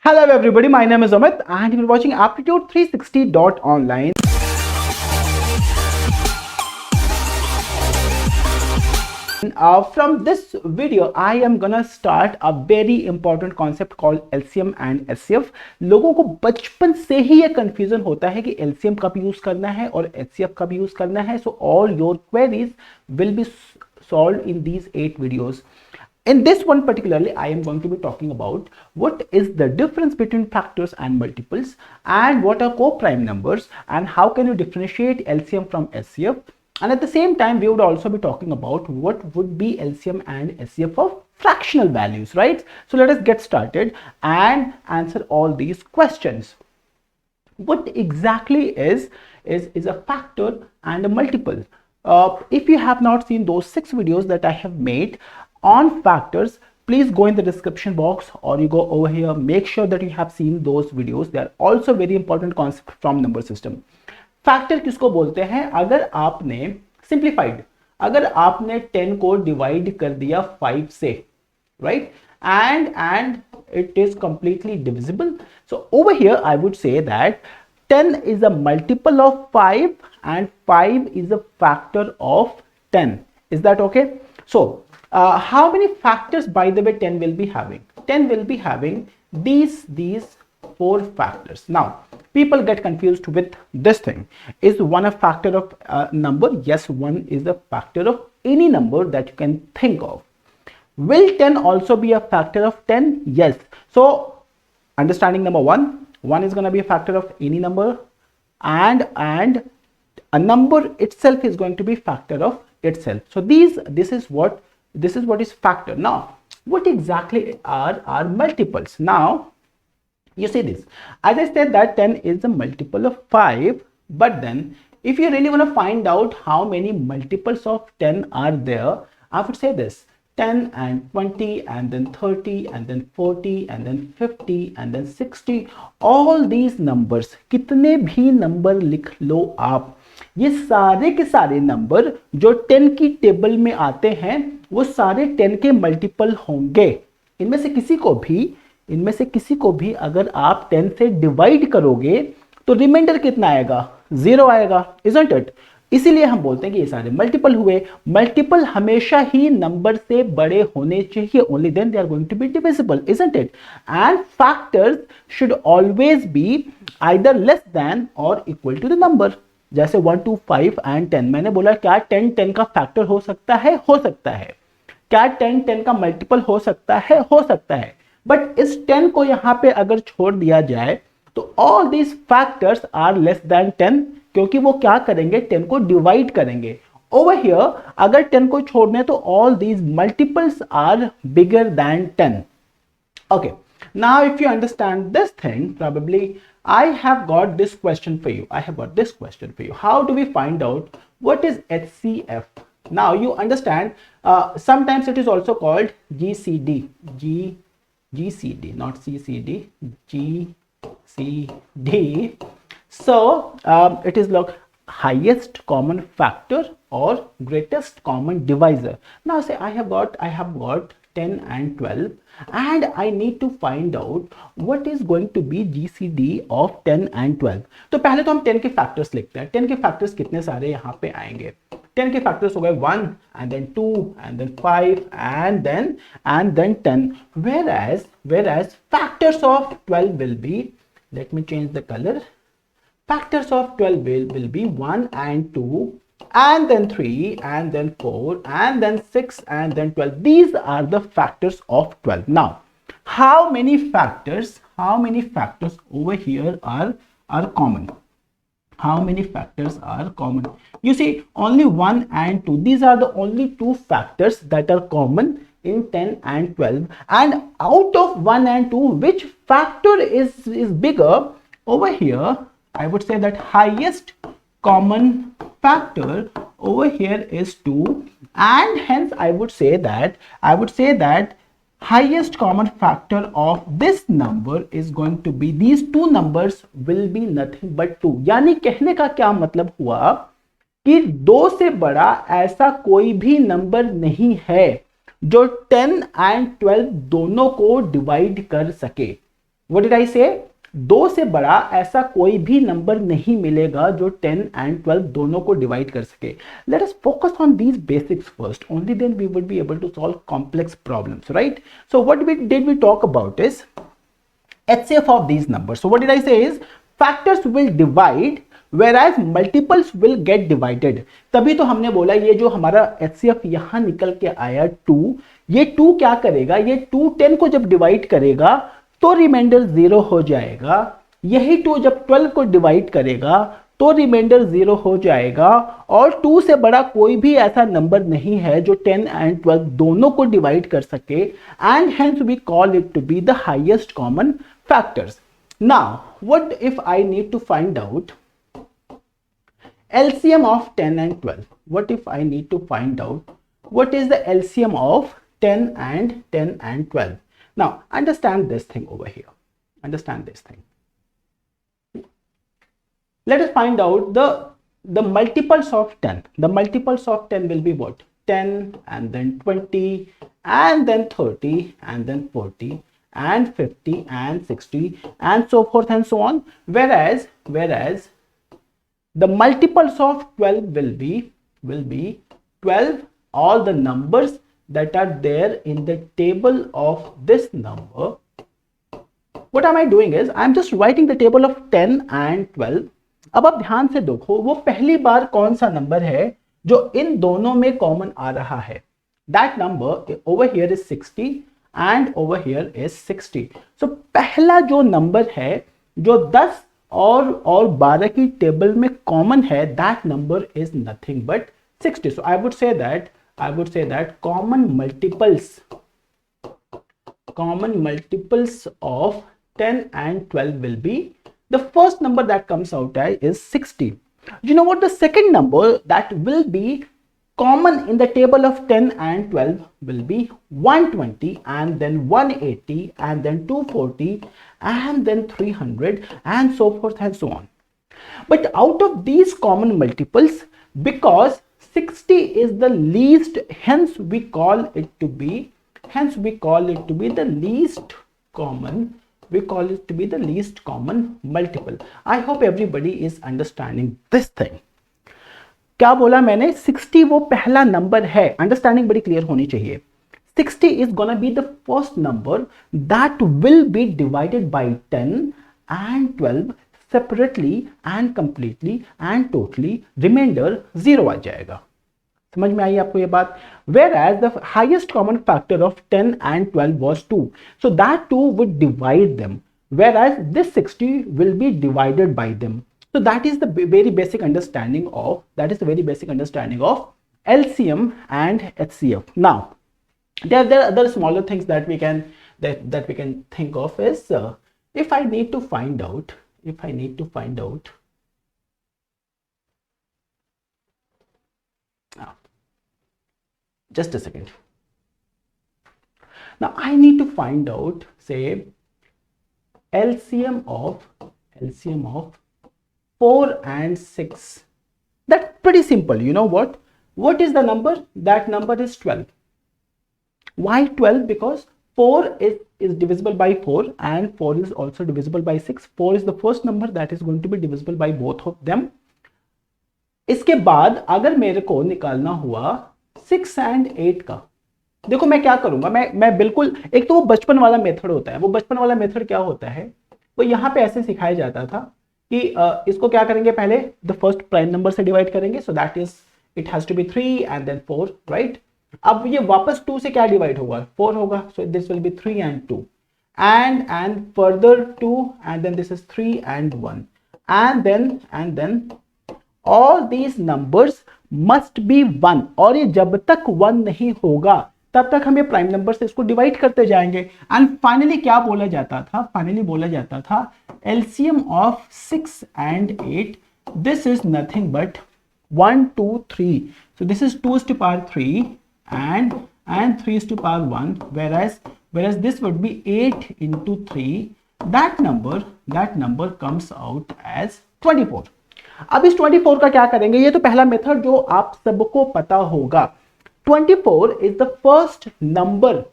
Hello everybody, my name is Amit and you're watching Aptitude 360.online. From this video, I am gonna start a very important concept called LCM and HCF. लोगों को बचपन से ही ये confusion होता है कि LCM कब use करना है और HCF कब use करना है. So all your queries will be solved in these 8 videos. In this one particularly, I am going to be talking about what is the difference between factors and multiples and what are co-prime numbers and how can you differentiate LCM from HCF. And at the same time, we would also be talking about what would be LCM and HCF of fractional values, right? So let us get started and answer all these questions. What exactly is a factor and a multiple? If you have not seen those 6 videos that I have made on factors, please go in the description box or you go over here. Make sure that you have seen those videos. They are also very important concept from number system. Factor किसको बोलते हैं? अगर आपने simplified, अगर आपने 10 को divide कर दिया 5 से, right, and it is completely divisible. So over here I would say that 10 is a multiple of 5 and 5 is a factor of 10. Is that okay? So how many factors, by the way, 10 will be having? 10 will be having these 4 factors. Now people get confused with this thing. Is 1 a factor of number? Yes, 1 is a factor of any number that you can think of. Will 10 also be a factor of 10? Yes. So understanding number 1 is going to be a factor of any number, and a number itself is going to be factor of itself. So this is what is factor. Now what exactly are multiples? Now you see this, as I said that 10 is a multiple of 5, but then if you really want to find out how many multiples of 10 are there, I would say this: 10 and 20 and then 30 and then 40 and then 50 and then 60. all these numbers, कितने भी number लिख लो आप, ये सारे के सारे number जो 10 की टेबल में आते हैं वो सारे 10 के मल्टीपल होंगे. इनमें से किसी को भी अगर आप 10 से डिवाइड करोगे तो रिमाइंडर कितना आएगा? 0 आएगा, isn't it? इसीलिए हम बोलते हैं कि ये सारे मल्टीपल हुए. मल्टीपल हमेशा ही नंबर से बड़े होने चाहिए, only then they are going to be divisible, isn't it? And factors should always be either less than or equal to the number. जैसे 1 2 5 and 10, मैंने बोला क्या 10 10 का फैक्टर हो सकता है? हो सकता है. क्या 10 10 का मल्टीपल हो सकता है? हो सकता है. बट इस 10 को यहां पे अगर छोड़ दिया जाए तो all these factors are less than 10, क्योंकि वो क्या करेंगे? 10 को डिवाइड करेंगे. ओवर हियर अगर 10 को छोड़ने तो all these multiples are bigger than 10. Okay, now if you understand this thing, probably I have got this question for you. How do we find out what is HCF? Now you understand, sometimes it is also called GCD, not CCD, GCD. So it is like highest common factor or greatest common divisor. Now say I have got 10 and 12 and I need to find out what is going to be GCD of 10 and 12. तो पहले तो हम 10 के factors लिखते हैं. 10 के factors कितने सारे यहाँ पे आएंगे? 10 के फैक्टर्स हो गए 1 and then 2 and then 5 and then 10. Whereas factors of 12 will be, let me change the color. Factors of 12 will be 1 and 2 and then 3 and then 4 and then 6 and then 12. These are the factors of 12. Now how many factors over here are common? How many factors are common? You see, only 1 and 2. These are the only 2 factors that are common in 10 and 12. And out of 1 and 2, which factor is bigger? Over here I would say that highest common factor over here is 2, and hence I would say that highest common factor of this number is going to be, these 2 numbers will be nothing but 2. यानी कहने का क्या मतलब हुआ कि 2 से बड़ा ऐसा कोई भी नंबर नहीं है जो 10 and 12 दोनों को डिवाइड कर सके. व्हाट डिड आई से? 2 से बड़ा ऐसा कोई भी नंबर नहीं मिलेगा जो 10 एंड 12 दोनों को डिवाइड कर सके. Let us focus on these basics first, only then we would be able to solve complex problems, right? So what did we talk about is HCF of these numbers. So what did I say is factors will divide whereas multiples will get divided. तभी तो हमने बोला ये जो हमारा HCF यहां निकल के आया 2, ये 2 क्या करेगा, ये 2 10 को जब डिवाइड करेगा तो रिमाइंडर 0 हो जाएगा. यही 2 जब 12 को डिवाइड करेगा तो रिमाइंडर 0 हो जाएगा. और 2 से बड़ा कोई भी ऐसा नंबर नहीं है जो 10 एंड 12 दोनों को डिवाइड कर सके. And hence we call it to be the highest common factors. Now, what if I need to find out LCM of 10 and 12? What if I need to find out what is the LCM of 10 and 12? Now, understand this thing over here. Understand this thing. Let us find out the multiples of 10. The multiples of 10 will be what? 10 and then 20 and then 30 and then 40. And 50 and 60 and so forth and so on, whereas the multiples of 12 will be 12 all the numbers that are there in the table of this number. What am I doing is I am just writing the table of 10 and 12. अब आप ध्यान से देखो वो पहली बार कौन सा number है जो इन दोनों में कॉमन आ रहा है. That number over here is 60 and over here is 60. So पहला जो नंबर है जो 10 और 12 की टेबल में कॉमन है, that number is nothing but 60. So I would say that common multiples of 10 and 12 will be, the first number that comes out is 60. You know what the second number that will be common in the table of 10 and 12 will be 120 and then 180 and then 240 and then 300 and so forth and so on. But out of these common multiples, because 60 is the least, hence we call it to be the least common. We call it to be the least common multiple. I hope everybody is understanding this thing. क्या बोला मैंने? 60 वो पहला number है. Understanding बड़ी clear होनी चाहिए. 60 is gonna be the first number that will be divided by 10 and 12 separately and completely and totally. Remainder 0 आ जाएगा. समझ में आई आपको ये बात? Whereas the highest common factor of 10 and 12 was 2. So that 2 would divide them. Whereas this 60 will be divided by them. So that is the very basic understanding of LCM and HCF. Now, there are other smaller things that we can think of is if I need to find out just a second. Now I need to find out, say, LCM of 4 and 6. That's pretty simple. You know what is the number? That number is 12. Why 12? Because 4 is divisible by 4 and 4 is also divisible by 6. 4 is the first number that is going to be divisible by both of them. इसके बाद अगर मेरे को निकालना हुआ 6 and 8 का, देखो मैं क्या करूंगा, मैं बिल्कुल, एक तो वो बचपन वाला मेथड होता है. वो बचपन वाला मेथड क्या होता है, वो यहाँ पे ऐसे सिखाया जाता था कि इसको क्या करेंगे, पहले द फर्स्ट प्राइम नंबर से डिवाइड करेंगे. So that is it has to be 3 and then 4, right? अब ये वापस 2 से क्या डिवाइड होगा, 4 होगा. So this will be 3 and 2 and further 2 and then this is 3 and 1 and then all these numbers must be 1. और ये जब तक 1 नहीं होगा तब तक हम ये प्राइम नंबर से इसको डिवाइड करते जाएंगे. एंड फाइनली क्या बोला जाता था, LCM of 6 and 8, this is nothing but 1 2 3. So this is 2 is to power 3 and 3 is to power 1, whereas this would be 8 into 3. that number comes out as 24. अब इस 24 का क्या करेंगे, ये तो पहला मेथड जो आप सबको पता होगा. 24 is the first number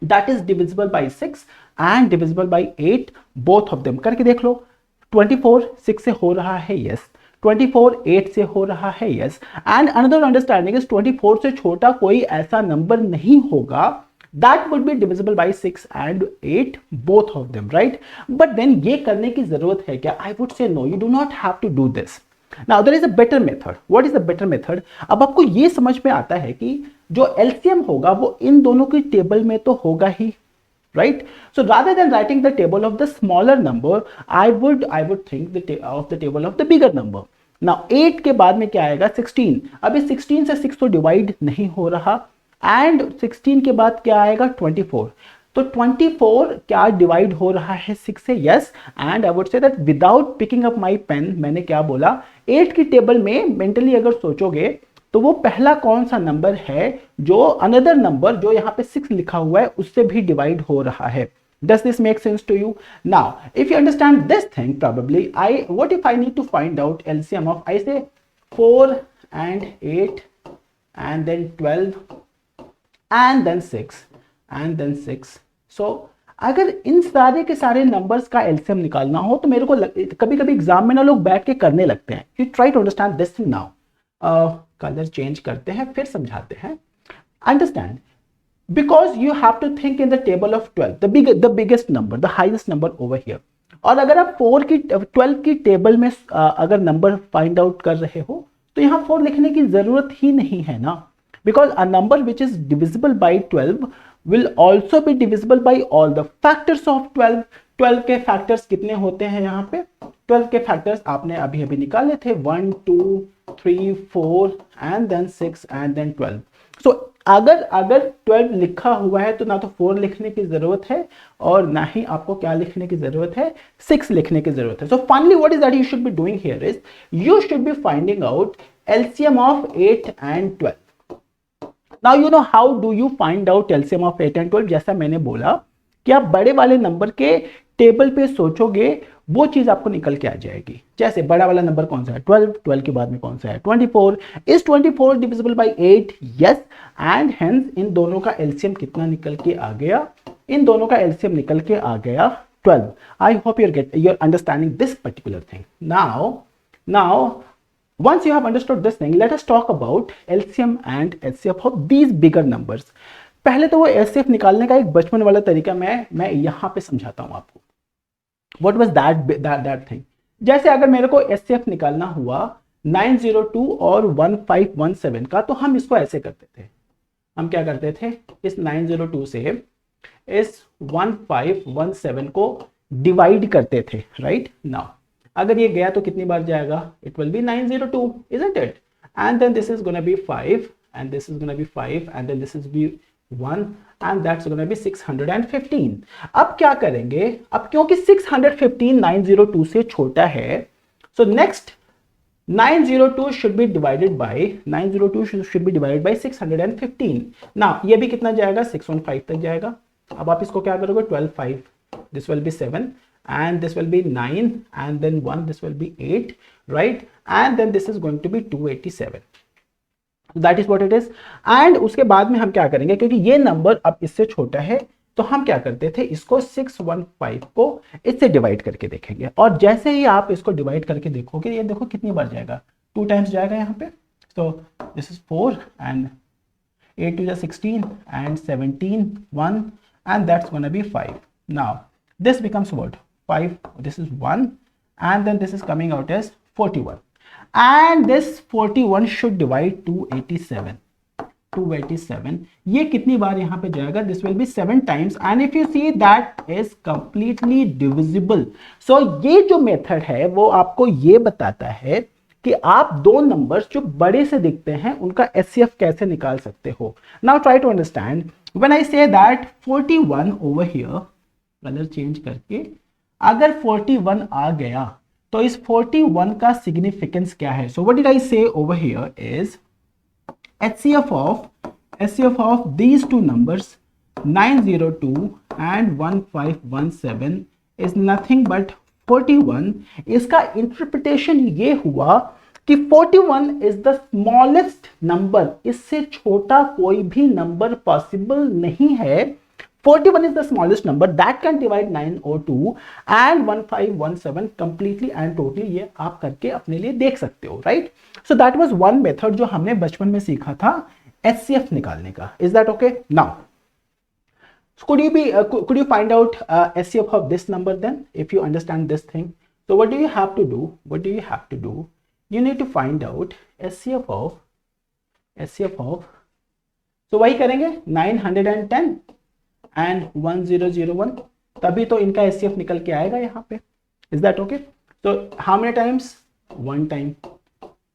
that is divisible by 6 and divisible by 8 both of them. करके देख लो। 24 6 से हो रहा है, यस। 24 8 से हो रहा है, yes. And another understanding is 24 से छोटा कोई ऐसा नंबर नहीं होगा that would be divisible by 6 and 8 both of them, right? But then ये करने की जरूरत है क्या? I would say no, you do not have to do this. Now there is a better method. What is the better method? अब आपको ये समझ में आता है कि जो LCM होगा वो इन दोनों की टेबल में तो होगा ही, right? So rather than writing the table of the smaller number, I would think of the table of the bigger number. Now 8 के बाद में क्या आएगा? 16. अब इस 16 से 6 तो डिवाइड नहीं हो रहा, एंड 16 के बाद क्या आएगा? 24. तो 24 क्या डिवाइड हो रहा है 6 से? Yes. And I would say that without picking up my pen मैंने क्या बोला, 8 की टेबल में मेंटली अगर सोचोगे तो वो पहला कौन सा नंबर है जो अनदर नंबर जो यहाँ पे 6 लिखा हुआ है उससे भी डिवाइड हो रहा है। Does this make sense to you? Now, if you understand this thing, probably what if I need to find out LCM of, I say 4 and 8 and then 12 and then 6 and then 6. So अगर इन सारे के सारे numbers का LCM निकालना हो तो मेरे को कभी कभी एग्जाम में ना लोग बैठ के करने लगते हैं। You try to understand this thing now. Colour change करते हैं फिर समझाते हैं। Understand, because you have to think in the table of 12, the biggest number, the highest number over here. और अगर आप 12 की टेबल में अगर नंबर फाइंड आउट कर रहे हो तो यहाँ 4 लिखने की जरूरत ही नहीं है ना, because a number which is divisible by 12 will also be divisible by all the factors of 12. 12 के फैक्टर्स कितने होते हैं यहाँ पे? 12 के फैक्टर्स आपने अभी अभी निकाले थे, 1 2 3 4 एंड देन 6 एंड देन 12. सो अगर 12 लिखा हुआ है तो ना तो 4 लिखने की जरूरत है और ना ही आपको क्या लिखने की जरूरत है, 6 लिखने की जरूरत है. So finally what is that you should be doing here is you should be finding out LCM of 8 and 12. Now you know how do you find out LCM of 8 and 12. जैसा मैंने बोला कि आप बड़े वाले नंबर के table पे सोचोगे वो चीज आपको निकल के आ जाएगी. जैसे बड़ा वाला नंबर कौन सा है? 12. 12 के बाद में कौन सा है? 24. Is 24 divisible by 8? Yes. And hence इन दोनों का एलसीएम कितना निकल के आ गया? इन दोनों का एलसीएम निकल के आ गया 12. I hope you're understanding this particular thing. Now once you have understood this thing, let us talk about LCM and HCF of these bigger numbers. पहले तो वो HCF निकालने का एक बचपन वाला तरीका मैं यहां पे समझाता हूं आपको. What was that thing? जैसे अगर मेरे को HCF निकालना हुआ 902 और 1517 का, तो हम इसको ऐसे करते थे. हम क्या करते थे? इस 902 से इस 1517 को डिवाइड करते थे. राइट नाउ अगर ये गया तो कितनी बार जाएगा? It will be 902, isn't it? And then this is gonna be 5 and this is gonna be 5 and then this is be 1 and that's gonna be 615. अब क्या करेंगे? अब क्योंकि 615 902 से छोटा है, so next 902 should be divided by 615. Now ये भी कितना जाएगा? 615 तक जाएगा. अब आप इसको क्या करोगे? 12 5, this will be 7 and this will be 9 and then 1, this will be 8, right? And then this is going to be 287. That is what it is. And उसके बाद में हम क्या करेंगे? क्योंकि ये नंबर अब इससे छोटा है तो हम क्या करते थे? इसको 615 को इससे डिवाइड करके देखेंगे. और जैसे ही आप इसको डिवाइड करके देखोगे, ये देखो कितनी बार जाएगा? 2 टाइम्स जाएगा यहाँ पे. So this is 4 and 8 to the 16 and 17 1 and that's gonna be 5. Now this becomes what? 5, this is 1 and then this is coming out as 41 and this 41 should divide 287. ये कितनी बार यहाँ पे जाएगा? This will be 7 times and if you see that is completely divisible. So ये जो method है वो आपको ये बताता है कि आप दो नंबर्स जो बड़े से दिखते हैं उनका HCF कैसे निकाल सकते हो. Now try to understand when I say that 41 over here, colour change करके अगर 41 आ गया तो इस 41 का सिग्निफिकेंस क्या है? सो व्हाट डिड आई से over here is HCF of these two numbers 902 and 1517 is nothing but 41. इसका इंटरप्रिटेशन ये हुआ कि 41 इज द स्मॉलेस्ट नंबर. इससे छोटा कोई भी नंबर पॉसिबल नहीं है. 41 is the smallest number that can divide 902 and 1517 completely and totally. ये आप करके अपने लिए देख सकते हो, right? So that was one method जो हमने बचपन में सीखा था HCF निकालने का. Is that okay? Now, could you find out HCF of this number then, if you understand this thing? So what do you have to do? What do you have to do? You need to find out HCF of. So वही करेंगे 910 and 1001, तभी तो इनका HCF निकल के आएगा यहाँ पे. Is that okay? So how many times? One time.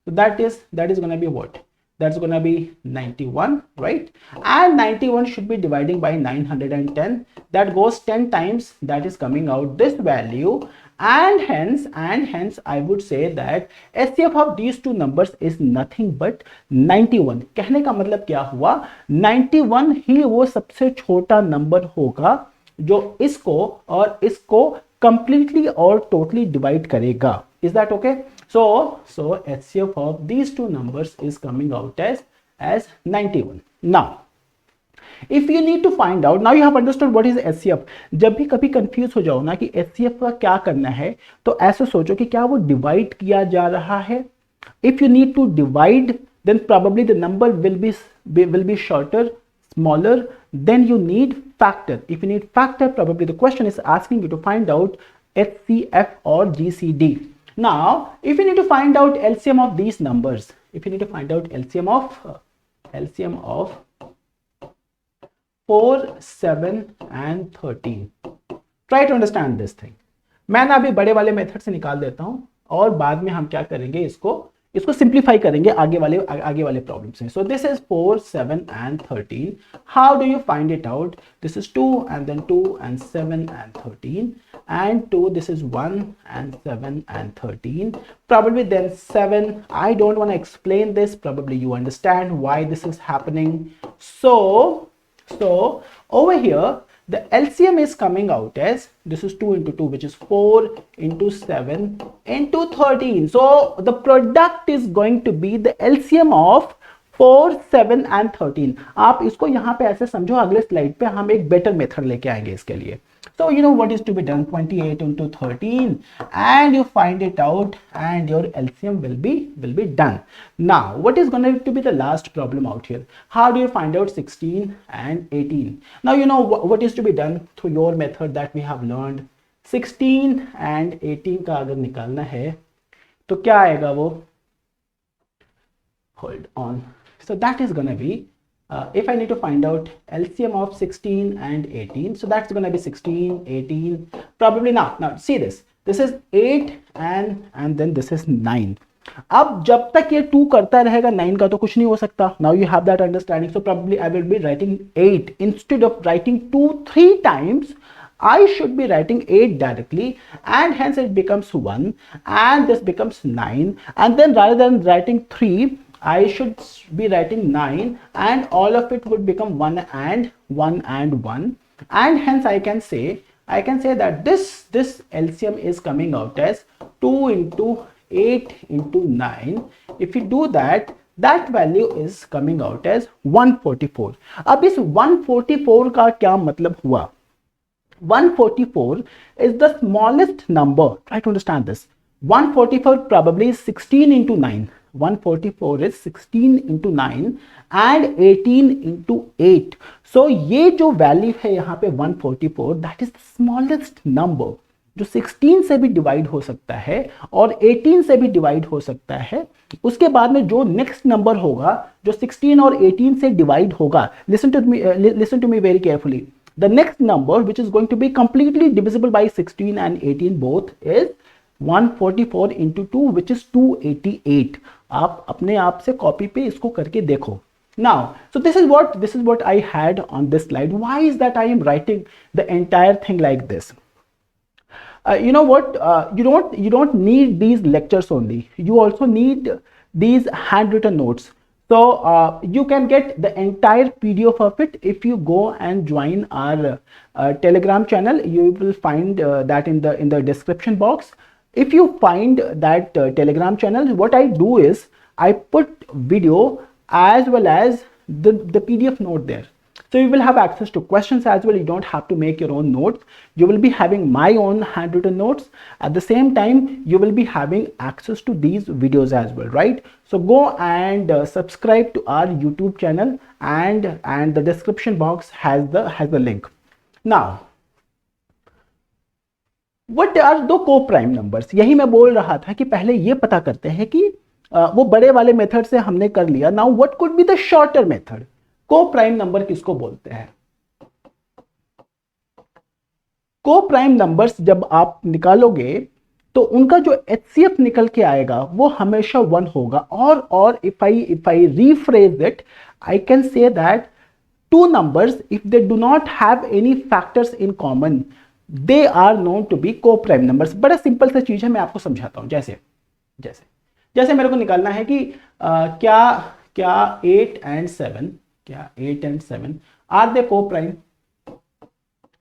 So that is gonna be what? That's gonna be 91, right? And 91 should be dividing by 910. That goes 10 times. That is coming out this value. And hence I would say that HCF of these two numbers is nothing but 91. कहने का मतलब क्या हुआ? 91 ही वो सबसे छोटा number होगा जो इसको और इसको completely और totally divide करेगा. Is that okay? So HCF of these two numbers is coming out as 91. Now, if you need to find out, now you have understood what is HCF. जब भी कभी कंफ्यूज हो जाओ ना कि HCF का क्या करना है, तो ऐसे सोचो कि क्या वो डिवाइड किया जा रहा है. If you need to divide, then probably the number will be shorter, smaller. Then you need factor. If you need factor, probably the question is asking you to find out HCF or GCD. Now, if you need to find out LCM of these numbers, if you need to find out LCM of 4, 7 and 13, try to understand this thing. मैं ना अभी बड़े वाले method से निकाल देता हूं और बाद में हम क्या करेंगे, इसको सिंप्लीफाई करेंगे आगे वाले प्रॉब्लम से. So this is 4, 7 and 13. How do you find it out? This is 2 and then 2 and 7 and 13 and 2. This is 1 and 7 and 13. Probably then 7. I don't want to explain this. Probably you understand why this is happening. So over here, the LCM is coming out as, this is 2 into 2, which is 4 into 7 into 13. So the product is going to be the LCM of 4, 7 and 13. आप इसको यहाँ पे ऐसे समझो, अगले slide पे हम एक बेटर मेथड लेके आएंगे इसके लिए. So you know what is to be done, 28 into 13 and you find it out and your LCM will be done. Now what is going to be the last problem out here? How do you find out 16 and 18? Now you know what is to be done through your method that we have learned. 16 and 18 का अगर निकालना है तो क्या आएगा वो? Hold on. So that is gonna be if I need to find out LCM of 16 and 18, so that's going to be 16, 18, probably. Now see this is 8 and then this is 9. अब जब तक ये 2 करता रहेगा 9 का तो कुछ नहीं हो सकता. Now you have that understanding. So probably I will be writing 8 instead of writing 2 3 times. I should be writing 8 directly and hence it becomes 1 and this becomes 9, and then rather than writing 3 I should be writing 9 and all of it would become 1 and 1 and 1, and hence I can say that this LCM is coming out as 2 into 8 into 9. If you do that value is coming out as 144. अब इस 144 का क्या मतलब हुआ? 144 is the smallest number. Try to understand this. 144 probably is 16 into 9. 144 is 16 into 9 and 18 into 8. So ये जो value है यहाँ पे 144, that is the smallest number जो 16 से भी डिवाइड हो सकता है और 18 से भी डिवाइड हो सकता है. उसके बाद में जो नेक्स्ट नंबर होगा जो 16 और 18 से डिवाइड होगा, listen to me very carefully. The next number which is going to be completely divisible by 16 and 18 both is 144 into 2 which is 288. आप अपने आप से कॉपी पे इसको करके देखो. Now, so this is what I had on this slide. Why is that I am writing the entire thing like this? You know what? You don't need these lectures only. You also need these handwritten notes. So you can get the entire PDF of it if you go and join our Telegram channel. You will find that in the description box. If you find that Telegram channel, what I do is I put video as well as the PDF note there. So you will have access to questions as well. You don't have to make your own notes. You will be having my own handwritten notes. At the same time, you will be having access to these videos as well, right? So go and subscribe to our YouTube channel, and the description box has the link. Now, what are दो को prime numbers? यही मैं बोल रहा था कि पहले ये पता करते हैं कि वो बड़े वाले मेथड से हमने कर लिया. Now what could be the shorter method? को प्राइम नंबर किसको बोलते हैं? को प्राइम नंबर्स जब आप निकालोगे तो उनका जो HCF निकल के आएगा वो हमेशा 1 होगा. और if I rephrase it, I can say that two numbers, if they do not have any factors in common, they are known to be co-prime numbers. बड़ा सिंपल सा चीज है, मैं आपको समझाता हूं. जैसे मेरे को निकालना है कि क्या 8 and 7 are they co-prime?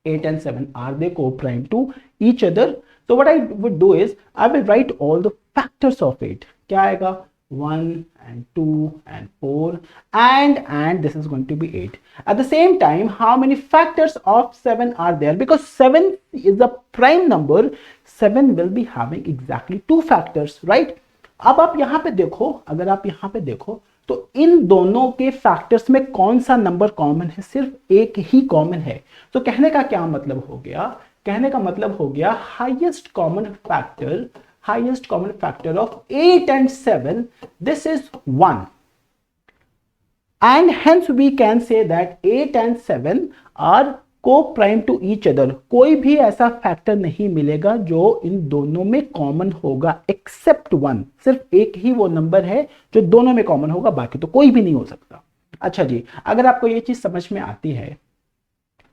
8 and 7 are they co-prime to each other? So what I would do is I will write all the factors of 8. क्या आएगा? 1 and 2 and 4 and this is going to be 8. At the same time, how many factors of 7 are there? Because 7 is a prime number, 7 will be having exactly 2 factors, right? अब आप यहाँ पे देखो, अगर आप यहाँ पे देखो तो इन दोनों के फैक्टर्स में कौन सा नंबर कॉमन है? सिर्फ एक ही कॉमन है. तो कहने का क्या मतलब हो गया? कहने का मतलब हो गया highest common factor of 8 and 7, this is 1, and hence we can say that 8 and 7 are co-prime to each other. कोई भी ऐसा फैक्टर नहीं मिलेगा जो इन दोनों में कॉमन होगा एक्सेप्ट 1. सिर्फ एक ही वो नंबर है जो दोनों में कॉमन होगा, बाकी तो कोई भी नहीं हो सकता. अच्छा जी, अगर आपको ये चीज समझ में आती है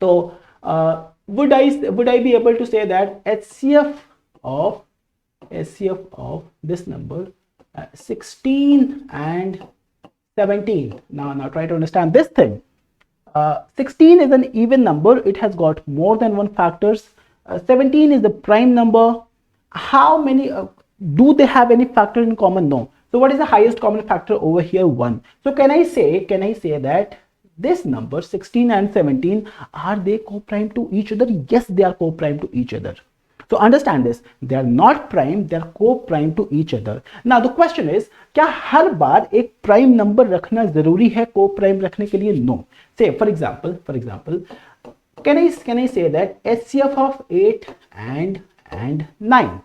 तो would I be able to say that HCF of this number 16 and 17. Now try to understand this thing. 16 is an even number. It has got more than one factors. 17 is the prime number. How many do they have any factor in common? No. So what is the highest common factor over here? 1. So can I say that this number 16 and 17, are they co-prime to each other? Yes, they are co-prime to each other. So understand this, they are not prime, they are co-prime to each other. Now the question is, क्या हर बार एक prime number रखना जरूरी है co-prime रखने के लिए? No. Say for example, can I say that HCF of 8 and 9?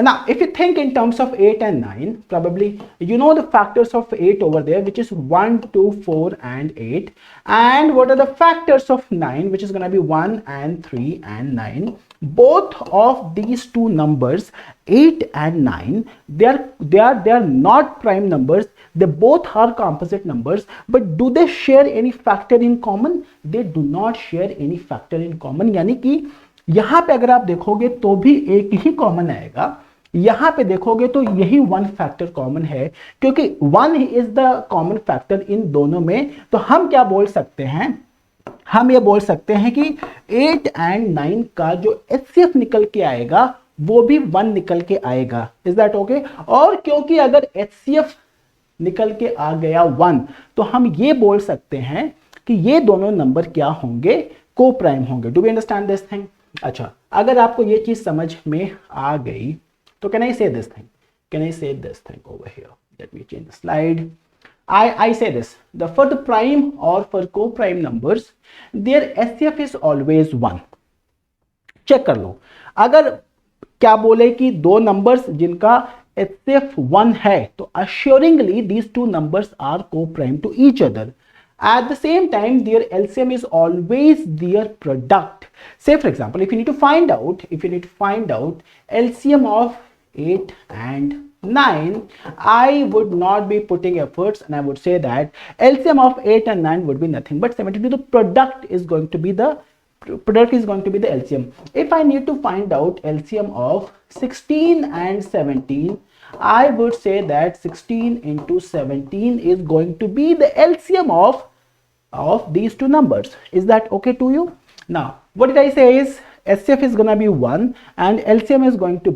Now if you think in terms of 8 and 9, probably you know the factors of 8 over there, which is 1, 2, 4 and 8. And what are the factors of 9, which is going to be 1 and 3 and 9. Both of these two numbers, 8 and 9, they are not prime numbers. They both are composite numbers, but do they share any factor in common? They do not share any factor in common. यानी कि यहाँ पे अगर आप देखोगे तो भी एक ही कॉमन आएगा, यहां पे देखोगे तो यही 1 फैक्टर कॉमन है, क्योंकि 1 is the common factor in दोनों में. तो हम क्या बोल सकते हैं? हम ये बोल सकते हैं कि 8 and 9 का जो HCF निकल के आएगा वो भी 1 निकल के आएगा. Is that okay? और क्योंकि अगर HCF निकल के आ गया 1, तो हम ये बोल सकते हैं कि ये दोनों नंबर क्या होंगे? को प्राइम होंगे. Do we understand this thing? अच्छा, अगर आपको ये चीज समझ में आ गई तो can I say this thing? Can I say this thing over here? Let me change the slide. I say this, for the prime or for co-prime numbers, their HCF is always 1. Check कर लो. अगर क्या बोले कि दो numbers जिनका HCF 1 है, तो assuringly these two numbers are co-prime to each other. At the same time, their LCM is always their product. Say for example, if you need to find out LCM of 8 and 9, I would not be putting efforts and I would say that LCM of 8 and 9 would be nothing but 72. The product is going to be the LCM. If I need to find out LCM of 16 and 17, I would say that 16 into 17 is going to be the LCM of these two numbers. Is that okay to you? Now, what did I say is HCF is going to be 1 and LCM is going to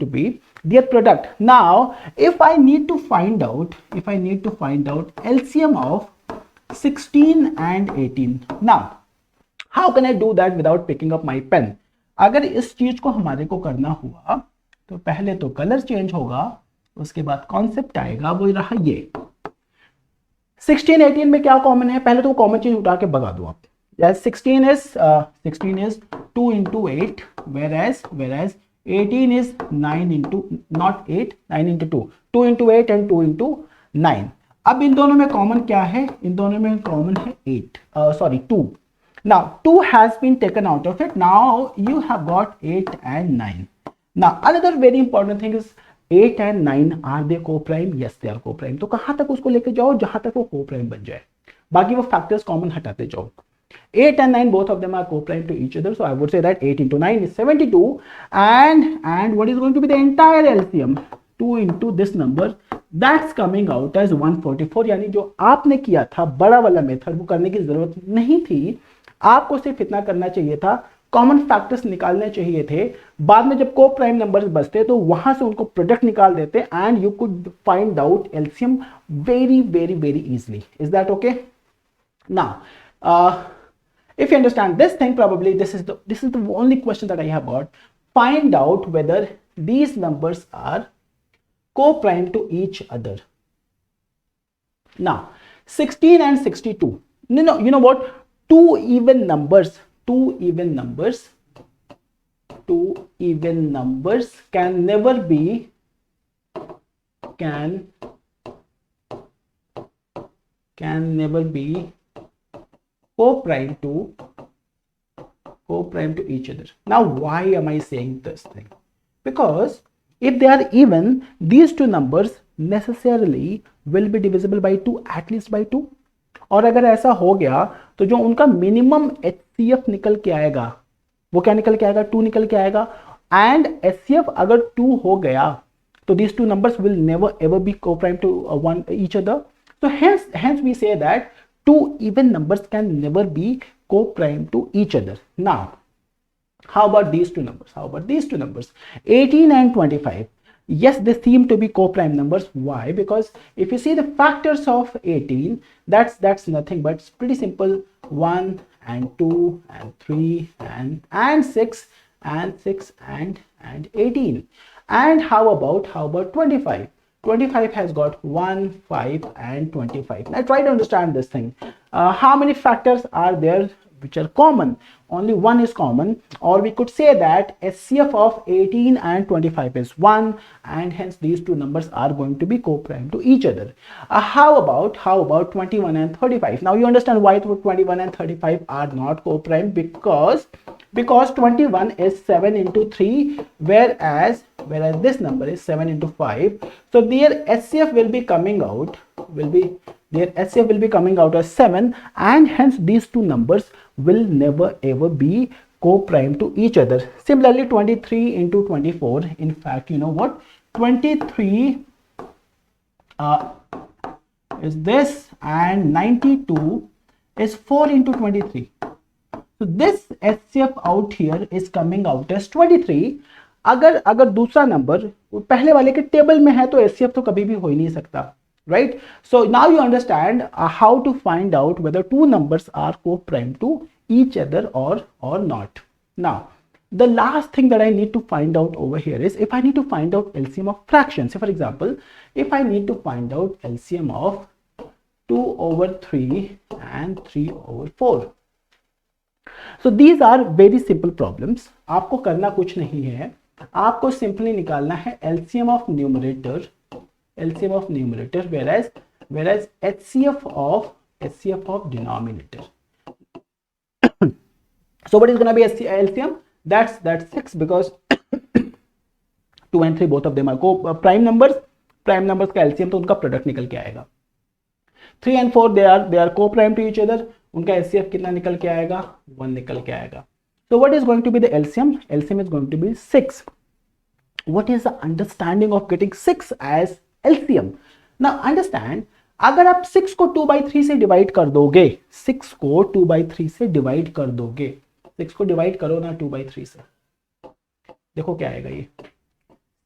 be their product. Now, if I need to find out LCM of 16 and 18. Now how can I do that without picking up my pen? अगर इस चीज को हमारे को करना हुआ तो पहले तो कलर चेंज होगा, उसके बाद कॉन्सेप्ट आएगा, वो रहा ये 16 18 में क्या कॉमन है, पहले तो कॉमन चीज उठा के भगा दो आप. Yes, 16 is 2 into 8, whereas 18 is 9 into not 8 9 into 2 2 into 8 and 2 into 9. अब इन दोनों में कॉमन क्या है, इन दोनों में कॉमन है 2. Now 2 has been taken out of it. Now you have got 8 and 9. Now another very important thing is 8 and 9 are they co-prime? Yes, they are co-prime. तो कहां तक उसको लेके जाओ जहां तक वो co-prime बन जाए, बाकी वो फैक्टर्स कॉमन हटाते जाओ. 8 and 9 both of them are co-prime to each other, so I would say that 8 into 9 is 72, and what is going to be the entire LCM? 2 into this number, that's coming out as 144. यानी जो आपने किया था बड़ा वाला method वो करने की जरूरत नहीं थी, आपको सिर्फ इतना करना चाहिए था, कॉमन फैक्टर्स निकालने चाहिए थे, बाद में जब को प्राइम नंबर्स बचते तो वहां से उनको प्रोडक्ट निकाल देते and you could find out LCM very very very easily. Is that okay? Now if you understand this thing, probably this is the only question that I have got. Find out whether these numbers are co-prime to each other. Now 16 and 62, no, you know what, two even numbers can never be co-prime to each other. Now why am I saying this thing? Because if they are even, these two numbers necessarily will be divisible by 2, at least by 2. और अगर ऐसा हो गया तो जो उनका minimum HCF निकल के आएगा वो क्या निकल के आएगा, 2 निकल के आएगा. एंड HCF अगर 2 हो गया तो these two numbers will never ever be co-prime to each other. So hence we say that two even numbers can never be co-prime to each other. Now how about these two numbers, 18 and 25? Yes, they seem to be co-prime numbers. Why? Because if you see the factors of 18, that's nothing but it's pretty simple, 1 and 2 and 3 and 6 and 18. And how about 25? 25 has got 1, 5 and 25. Now try to understand this thing. How many factors are there which are common? Only one is common, or we could say that HCF of 18 and 25 is 1, and hence these two numbers are going to be co-prime to each other. How about 21 and 35? Now you understand why 21 and 35 are not co-prime, because 21 is 7 into 3, whereas this number is 7 into 5. So their HCF will be coming out as 7, and hence these two numbers will never ever be co-prime to each other. Similarly 23 into 24, in fact you know what, 23 is this, and 92 is 4 into 23. So this HCF out here is coming out as 23. अगर दूसरा number पहले वाले के table में है तो HCF तो कभी भी हो ही नहीं सकता, right? So now you understand how to find out whether two numbers are co-prime to each other or not. Now the last thing that I need to find out over here is if I need to find out LCM of fractions. So for example, if I need to find out LCM of 2 over 3 and 3 over 4. So these are very simple problems. आपको करना कुछ नहीं है, आपको simply निकालना है LCM of numerator, whereas HCF of denominator. So what is going to be LCM? That's 6, because 2 and 3 both of them are prime numbers. Prime numbers का LCM तो उनका प्रोडक्ट निकल के आएगा. 3 and 4 they are co-prime to each other. उनका HCF कितना निकल के आएगा, 1 निकल के आएगा. So what is going to be the LCM? LCM is going to be 6. What is the understanding of getting 6 as LCM? Now understand, अगर आप 6 को 2/3 से डिवाइड कर दोगे, 6 को 2/3 से डिवाइड कर दोगे, 6 को डिवाइड करो ना 2/3 से, देखो क्या आएगा ये,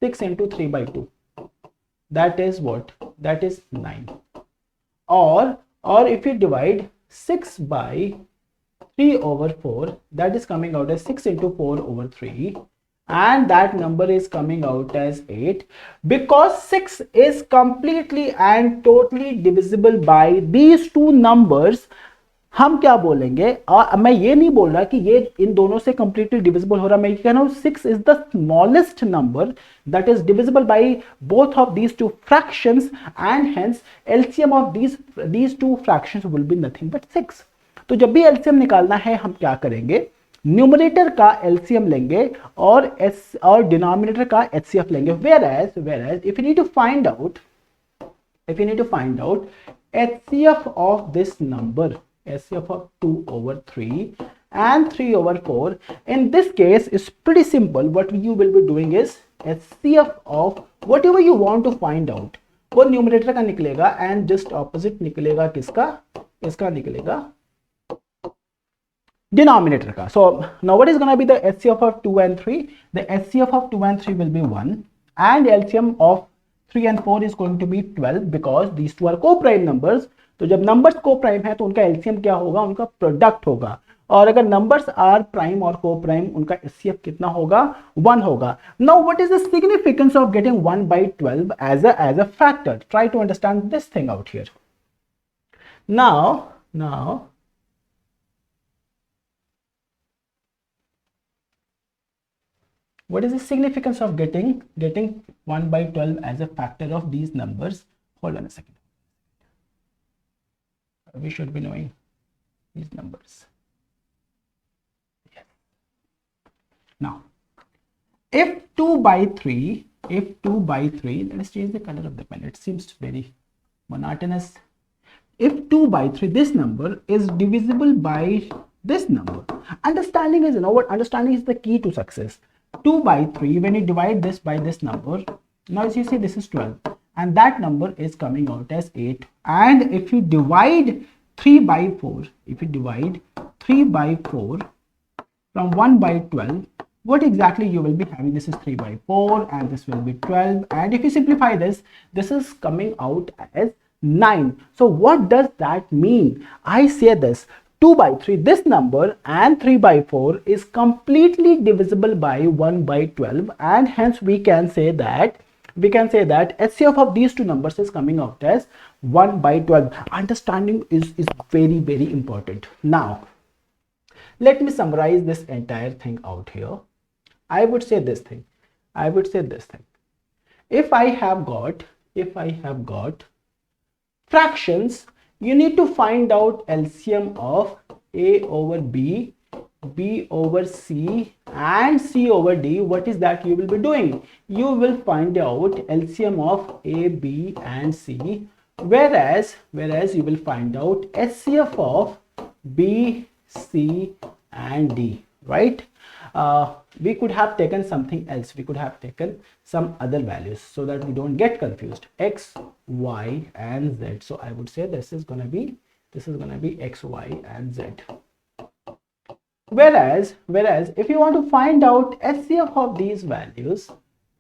6 into 3/2, that is what? That is 9. और or if you divide 6 by 3 over 4, that is coming out as 6 into 4 over 3, and that number is coming out as 8, because 6 is completely and totally divisible by these two numbers. हम क्या बोलेंगे, और मैं ये नहीं बोल रहा कि ये इन दोनों से कंप्लीटली डिविजिबल हो रहा, मैं ये कह रहा हूं 6 is the smallest number that is divisible by both of these two fractions, and hence LCM of these two fractions will be nothing but 6. तो जब भी एलसीएम निकालना है हम क्या करेंगे, न्यूमरेटर का एलसीएम लेंगे और डिनोमिनेटर का एचसीएफ लेंगे. whereas if you need to find out HCF of this number, HCF of 2 over 3 and 3 over 4, in this case is pretty simple. What you will be doing is HCF of whatever you want to find out, वो numerator का निकलेगा and just opposite निकलेगा किसका, इसका निकलेगा denominator ka. So now what is going to be the HCF of 2 and 3? The HCF of 2 and 3 will be 1, and LCM of 3 and 4 is going to be 12, because these two are co-prime numbers. तो जब numbers co-prime है तो उनका LCM क्या होगा, उनका product होगा, और अगर numbers are prime और co-prime उनका HCF कितना होगा, 1 होगा. Now what is the significance of getting 1 by 12 as a factor? Try to understand this thing out here. Now what is the significance of getting 1 by 12 as a factor of these numbers? Hold on a second. We should be knowing these numbers. Yes. Now, if 2 by 3, let us change the color of the pen. It seems very monotonous. If 2 by 3, this number is divisible by this number. Understanding is, understanding is the key to success. 2 by 3, when you divide this by this number, now as you see this is 12, and that number is coming out as 8. And if you divide 3 by 4, from 1 by 12, what exactly you will be having? This is 3 by 4 and this will be 12, and if you simplify this is coming out as 9. So what does that mean? I say this: 2 by 3, this number, and 3 by 4 is completely divisible by 1 by 12, and hence we can say that HCF of these two numbers is coming out as 1 by 12. Understanding is very, very important. Now let me summarize this entire thing out here. I would say this thing. If I have got fractions, you need to find out LCM of A over B, B over C, and C over D. What is that you will be doing? You will find out LCM of A, B, and C, whereas you will find out HCF of B, C, and D, right? We could have taken something else. We could have taken some other values so that we don't get confused. X, Y, and Z. So I would say this is gonna be X, Y, and Z. Whereas if you want to find out HCF of these values,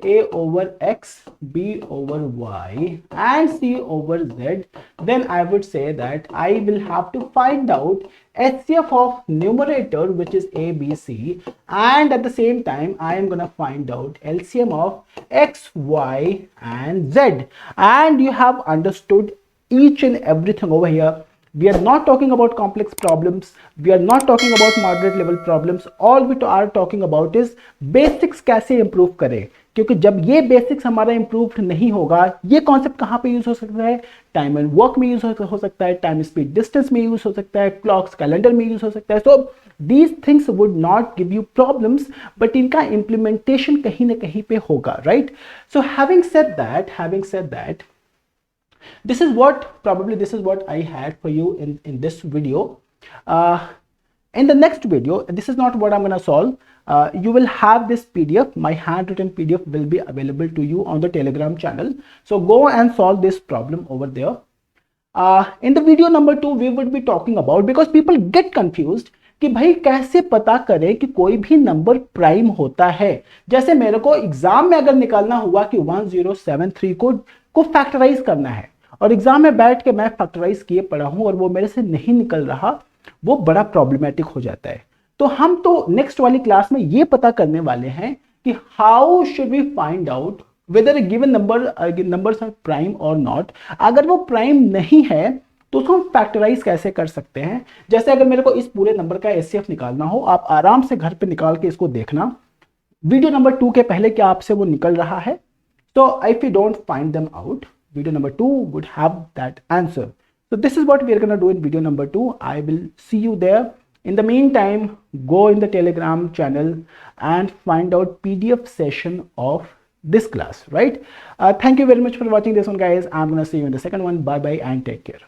A over X, B over Y, and C over Z, then I would say that I will have to find out HCF of numerator, which is A, B, C, and at the same time I am gonna find out LCM of X, Y, and Z. And you have understood each and everything over here. We are not talking about complex problems. We are not talking about moderate level problems. All we are talking about is basics कैसे improve करें, क्योंकि जब ये basics हमारा improved नहीं होगा, ये concept कहाँ पे यूज हो सकता है? टाइम एंड वर्क में यूज हो सकता है, टाइम स्पीड डिस्टेंस में यूज हो सकता है, क्लॉक्स कैलेंडर में यूज हो सकता है. So these things would not give you problems, but इनका इम्प्लीमेंटेशन कहीं ना कहीं पे होगा, right? So having said that, this is what I had for you in this video. In the next video, this is not what I'm going to solve. You will have this PDF. My handwritten PDF will be available to you on the Telegram channel. So go and solve this problem over there. In the video number 2, we would be talking about, because people get confused कि भाई कैसे पता करें कि कोई भी number prime होता है. जैसे मेरे को एग्जाम में अगर निकालना हुआ कि 1073 को फैक्टराइज करना है, और एग्जाम में बैठ के मैं फैक्टराइज किए पढ़ा हूं और वो मेरे से नहीं निकल रहा, वो बड़ा प्रॉब्लमेटिक हो जाता है। तो हम तो नेक्स्ट वाली क्लास में ये पता करने वाले हैं कि how should we find out whether given numbers are prime और नॉट। अगर वो प्राइम नहीं है तो उसको हम फैक्टराइज कैसे कर सकते हैं। जैसे अगर मेरे को इस पूरे नंबर का एचसीएफ निकालना हो, आप आराम से घर पे निकाल के इसको देखना, वीडियो नंबर 2 के पहले क्या आपसे वो निकल रहा है। तो if you don't find them out, video number 2 would have that answer. So this is what we are going to do in video number 2. I will see you there. In the meantime, go in the Telegram channel and find out PDF session of this class, right? Thank you very much for watching this one, guys. I'm going to see you in the second one. Bye bye and take care.